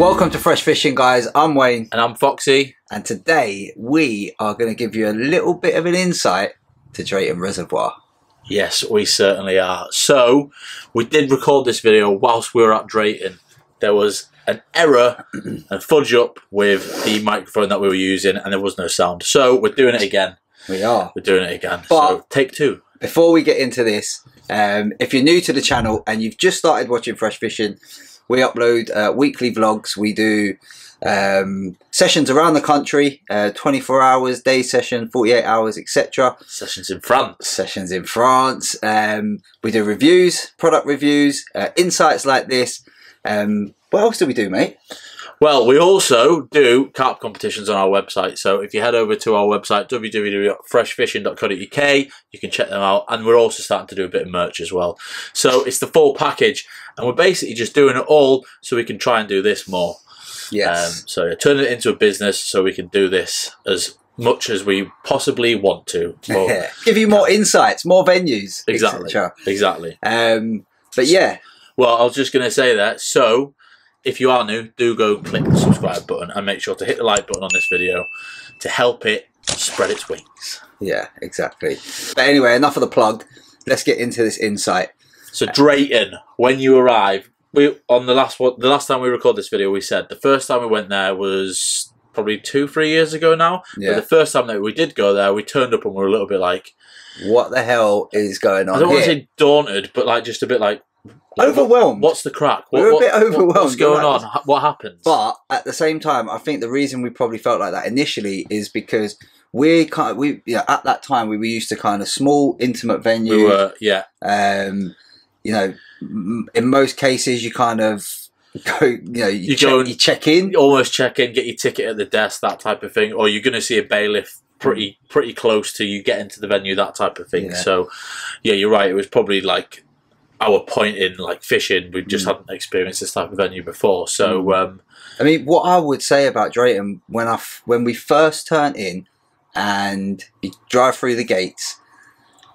Welcome to Fresh Fishing, guys. I'm Wayne. And I'm Foxy. And today we are going to give you a little bit of an insight to Drayton Reservoir. Yes, we certainly are. So, we did record this video whilst we were at Drayton. There was an error and fudge up with the microphone that we were using, and there was no sound. So, we're doing it again. We are. We're doing it again. But so, take two. Before we get into this, if you're new to the channel and you've just started watching Fresh Fishing, we upload weekly vlogs. We do sessions around the country, 24 hours, day session, 48 hours, etc. Sessions in France. Sessions in France. We do reviews, product reviews, insights like this. What else do we do, mate? Well, we also do carp competitions on our website. So if you head over to our website, www.freshfishing.co.uk, you can check them out. And we're also starting to do a bit of merch as well. So it's the full package. And we're basically just doing it all so we can try and do this more. Yes. So turn it into a business so we can do this as much as we possibly want to. Give you more insights, more venues. Exactly. Exactly. But yeah. Well, I was just going to say that. So if you are new, do go click the subscribe button and make sure to hit the like button on this video to help it spread its wings. Yeah, exactly. But anyway, enough of the plug. Let's get into this insight. So Drayton, when you arrive, on the last time we recorded this video, we said the first time we went there was probably 2-3 years ago now. Yeah. But the first time that we did go there, we turned up and we were a little bit like, what the hell is going on? I don't want to say daunted, but like just a bit like overwhelmed. What's the crack? We're a bit overwhelmed. What's going on? What happens? But at the same time, I think the reason we probably felt like that initially is because at that time we were used to kind of small, intimate venues. We were, yeah. You know, in most cases, you kind of go, you check in, almost check in, get your ticket at the desk, that type of thing, or you're going to see a bailiff pretty close to you getting to the venue, that type of thing. Yeah. So, yeah, you're right. It was probably like our point in like fishing. We just hadn't experienced this type of venue before. So, I mean, what I would say about Drayton when we first turned in and you drive through the gates,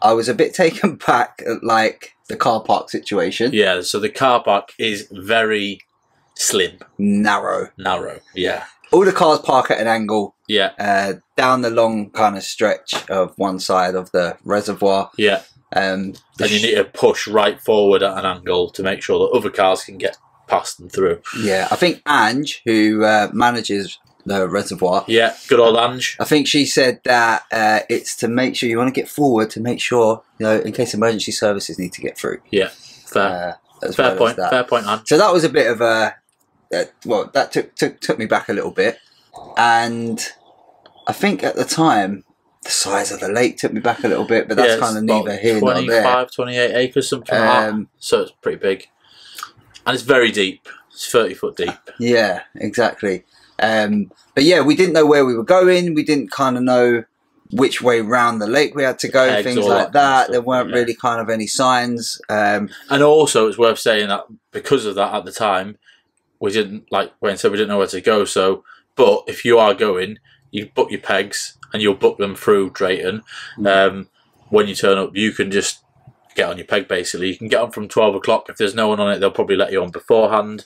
I was a bit taken back at like the car park situation. Yeah, so the car park is very slim. Narrow, yeah. All the cars park at an angle. Yeah. Down the long kind of stretch of one side of the reservoir. Yeah. And you need to push right forward at an angle to make sure that other cars can get past and through. Yeah, I think Ange, who manages the reservoir. Yeah, good old Ange. I think she said that it's to make sure you want to get forward to make sure, in case emergency services need to get through. Yeah, fair. Fair point, Ange. So that was a bit of a, well, that took me back a little bit. And I think at the time, the size of the lake took me back a little bit, but that's kind of neither here nor there. 25, 28 acres, something like that. So it's pretty big. And it's very deep. It's 30 foot deep. Yeah, exactly. But yeah, we didn't know where we were going. We didn't kind of know which way round the lake we had to go, things like that. There weren't really kind of any signs. And also, it's worth saying that because of that at the time, we didn't, like Wayne said, we didn't know where to go. So, but if you are going, you book your pegs and you'll book them through Drayton. When you turn up, you can just get on your peg, basically. You can get on from 12 o'clock. If there's no one on it, they'll probably let you on beforehand.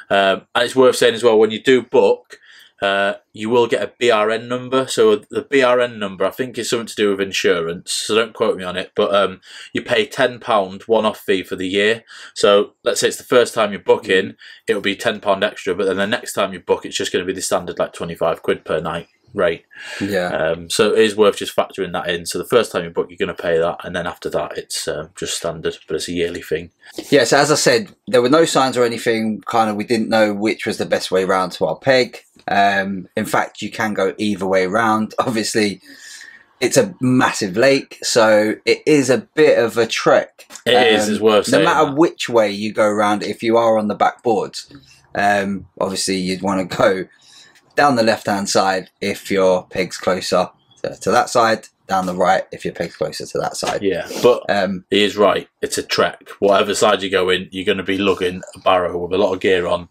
And it's worth saying as well, when you do book, you will get a BRN number. So the BRN number, I think, is something to do with insurance. So don't quote me on it. But you pay £10 one-off fee for the year. So let's say it's the first time you book in, it'll be £10 extra. But then the next time you book, it's just going to be the standard like 25 quid per night rate. Yeah. So it is worth just factoring that in. So the first time you book, you're going to pay that, and then after that, it's just standard, but it's a yearly thing. Yeah. So as I said, there were no signs or anything. Kind of, we didn't know which was the best way round to our peg. In fact, you can go either way round. Obviously, it's a massive lake, so it is a bit of a trek. It is. It's worth saying. No matter which way you go around, if you are on the backboards, obviously you'd want to go down the left-hand side if your peg's closer to that side, down the right if your peg's closer to that side. Yeah, but he is right. It's a trek. Whatever side you go in, you're going to be lugging a barrow with a lot of gear on.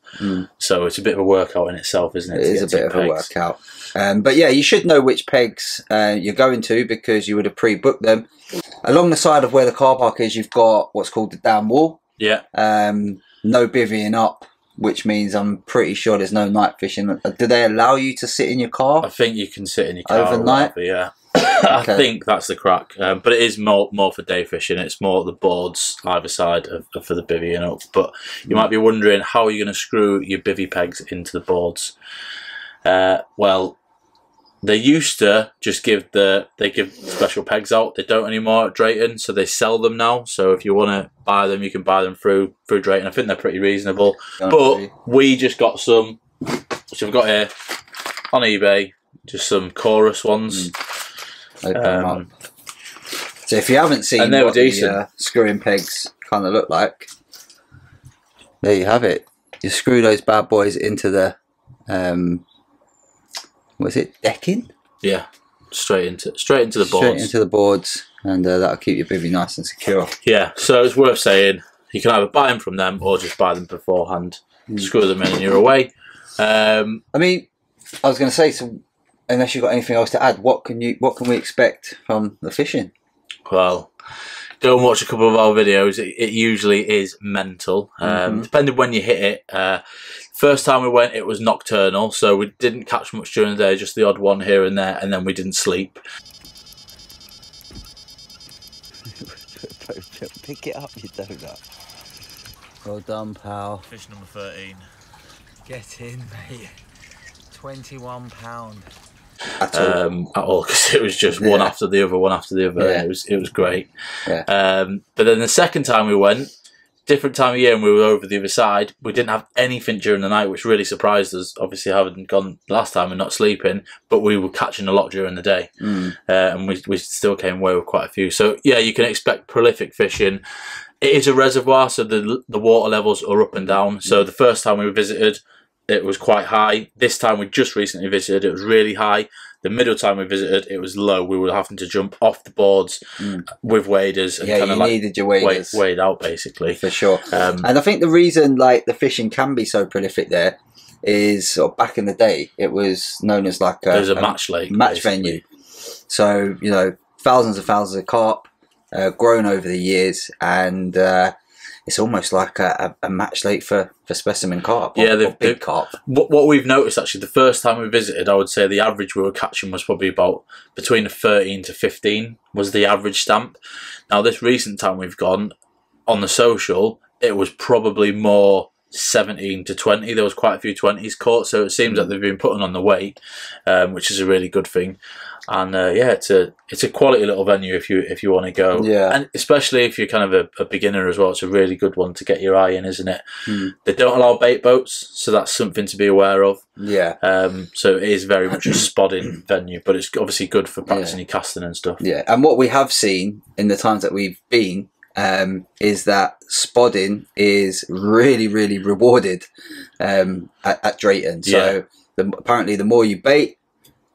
So it's a bit of a workout in itself, isn't it? It is a bit of a workout. But yeah, you should know which pegs you're going to because you would have pre-booked them. Along the side of where the car park is, you've got what's called the down wall. Yeah. No bivvying up. which means I'm pretty sure there's no night fishing. Do they allow you to sit in your car? I think you can sit in your car overnight. Or whatever, yeah. I think that's the crack, but it is more for day fishing. It's more the boards either side for the bivvying up. But you might be wondering, how are you going to screw your bivvy pegs into the boards? Well, they used to just give special pegs out. They don't anymore at Drayton, so they sell them now. So if you want to buy them, you can buy them through Drayton. I think they're pretty reasonable. But we just got some, which I've got here on eBay, just some chorus ones. So if you haven't seen what the screwing pegs kind of look like, there you have it. You screw those bad boys into the what is it, decking? Yeah, straight into the boards. Straight into the boards, and that'll keep your bivvy nice and secure. Yeah, so it's worth saying you can either buy them from them or just buy them beforehand. Screw them in and you're away. I mean, I was going to say, so unless you've got anything else to add, what can we expect from the fishing? Well, go and watch a couple of our videos. It usually is mental. Depending when you hit it. First time we went, it was nocturnal, so we didn't catch much during the day, just the odd one here and there, and then we didn't sleep. Pick it up, you donut. Well done, pal. Fish number 13. Get in, mate. £21. At all, because it was just one after the other, one after the other. Yeah. It was great. Yeah. But then the second time we went, different time of year, and we were over the other side. We didn't have anything during the night, which really surprised us. Obviously, having gone last time and not sleeping, but we were catching a lot during the day, and we still came away with quite a few. So yeah, you can expect prolific fishing. It is a reservoir, so the water levels are up and down. So the first time we visited, it was quite high. This time we just recently visited, it was really high. The middle time we visited, it was low. We were having to jump off the boards with waders. And yeah, you needed your waders. Wade out, basically. For sure. And I think the reason like the fishing can be so prolific there is, sort of back in the day, it was known as like it was a match lake. Match venue. So, you know, thousands of carp grown over the years, and it's almost like a match lake for specimen carp. Or big carp. What we've noticed, actually, the first time we visited, I would say the average we were catching was probably about between 13 to 15 was the average stamp. Now, this recent time we've gone on the social, it was probably more 17 to 20. There was quite a few 20s caught, so it seems like they've been putting on the weight, which is a really good thing. And yeah, it's a quality little venue if you want to go. Yeah. And especially if you're kind of a beginner as well, it's a really good one to get your eye in, isn't it? They don't allow bait boats, so that's something to be aware of. Yeah. So it is very much a spodding venue, but it's obviously good for practicing your casting and stuff. Yeah. And what we have seen in the times that we've been is that spodding is really, really rewarded at Drayton. So apparently the more you bait,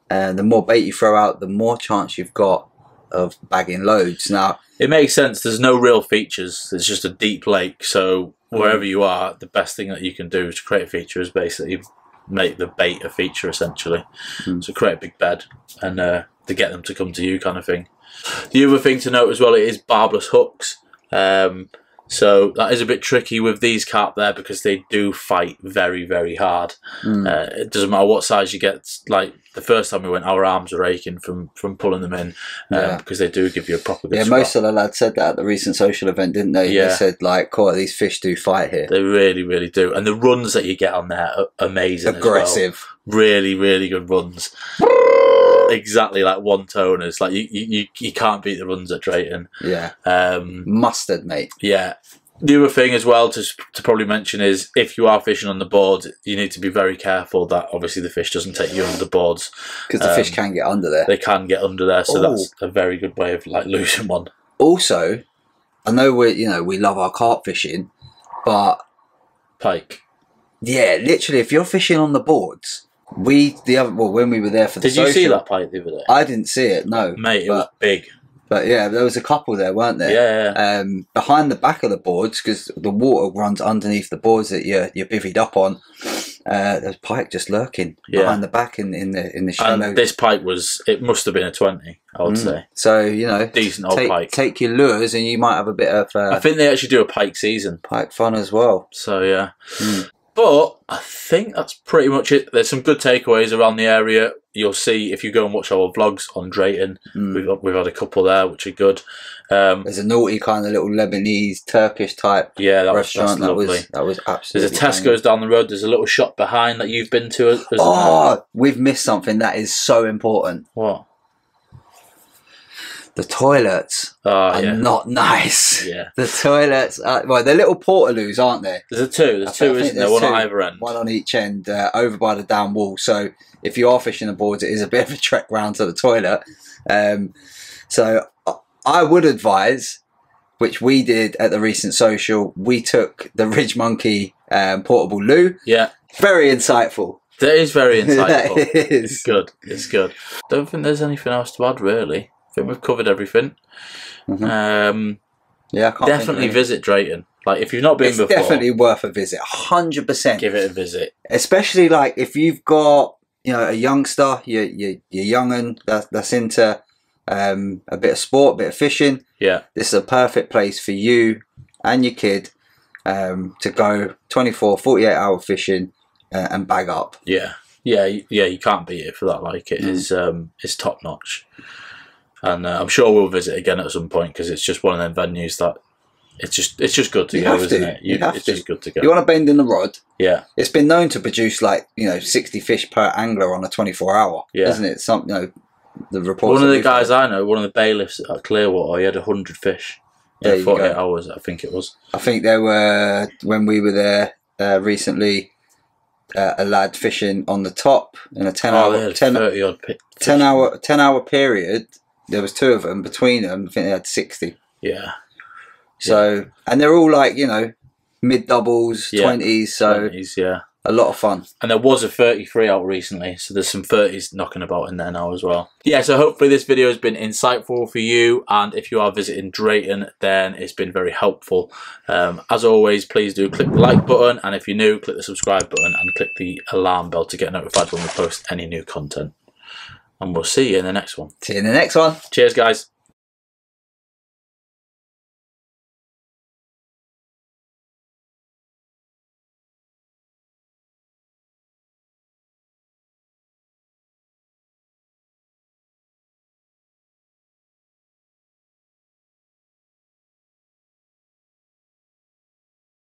and the more bait you throw out, the more chance you've got of bagging loads. Now, it makes sense. There's no real features. It's just a deep lake. So wherever you are, the best thing that you can do to create a feature is basically make the bait a feature, essentially. So create a big bed and to get them to come to you, kind of thing. The other thing to note as well, it is barbless hooks. So that is a bit tricky with these carp there because they do fight very, very hard. It doesn't matter what size you get. Like the first time we went, our arms were aching from pulling them in because they do give you a proper good most of the lads said that at the recent social event, didn't they? Yeah. They said, like, "Cool, these fish do fight here." They really, really do. And the runs that you get on there are amazing. Aggressive. As well. Really, really good runs. Exactly like one toners. Like you can't beat the runs at Drayton. Yeah. Mustard, mate. Yeah. The other thing as well to probably mention is if you are fishing on the board, you need to be very careful that obviously the fish doesn't take you under the boards. Because the fish can get under there. They can get under there, so that's a very good way of like losing one. Also, I know we love our carp fishing, but pike. Yeah, literally, if you're fishing on the boards. When we were there for the social, did you see that pike the other day? I didn't see it, no. Mate, it was big. But yeah, there was a couple there, weren't there? Yeah. Behind the back of the boards, because the water runs underneath the boards that you're bivvied up on. There's pike just lurking behind the back in the shallow. And this pike it must have been a 20, I would say. So decent old pike. Take your lures, and you might have a bit of. I think they actually do a pike season. Pike fun as well. So yeah. But I think that's pretty much it. There's some good takeaways around the area. You'll see if you go and watch our vlogs on Drayton. We've had a couple there, which are good. There's a naughty kind of little Lebanese, Turkish type restaurant. That was absolutely. There's a Tesco's down the road. There's a little shop behind that you've been to. We've missed something that is so important. What? The toilets are not nice. Yeah. The toilets are, they're little portaloos, aren't they? There's two, isn't there? One on either end. One on each end, over by the down wall. So if you are fishing the boards, it is a bit of a trek round to the toilet. So I would advise, which we did at the recent social, we took the Ridge Monkey portable loo. Yeah. Very insightful. That is very insightful. It is. It's good. It's good. Don't think there's anything else to add, really. I think we've covered everything. Yeah, I can't definitely visit Drayton. Like, if you've not been before, it's definitely worth a visit. 100%. Give it a visit. Especially like if you've got, you know, a youngster, you're young'un that's into a bit of sport, a bit of fishing. Yeah, this is a perfect place for you and your kid to go 24, 48-hour fishing and bag up. Yeah. You can't beat it for that. Like, it is, it's top notch. And I'm sure we'll visit again at some point because it's just one of them venues that it's just good to go, isn't it? It's just good to go. You want to bend in the rod? Yeah. It's been known to produce 60 fish per angler on a 24-hour. Yeah. Isn't it? Something. The reports. One of the guys I know, one of the bailiffs at Clearwater, he had 100 fish in 48 hours. I think it was. I think there were, when we were there recently, a lad fishing on the top in a 10 hour period. There was two of them. Between them, I think they had 60. Yeah. So, and they're all mid doubles, 20s. So 20s, yeah. A lot of fun. And there was a 33 out recently, so there's some 30s knocking about in there now as well. Yeah, so hopefully this video has been insightful for you, and if you are visiting Drayton, then it's been very helpful. As always, please do click the like button, and if you're new, click the subscribe button and click the alarm bell to get notified when we post any new content. And we'll see you in the next one. See you in the next one. Cheers, guys.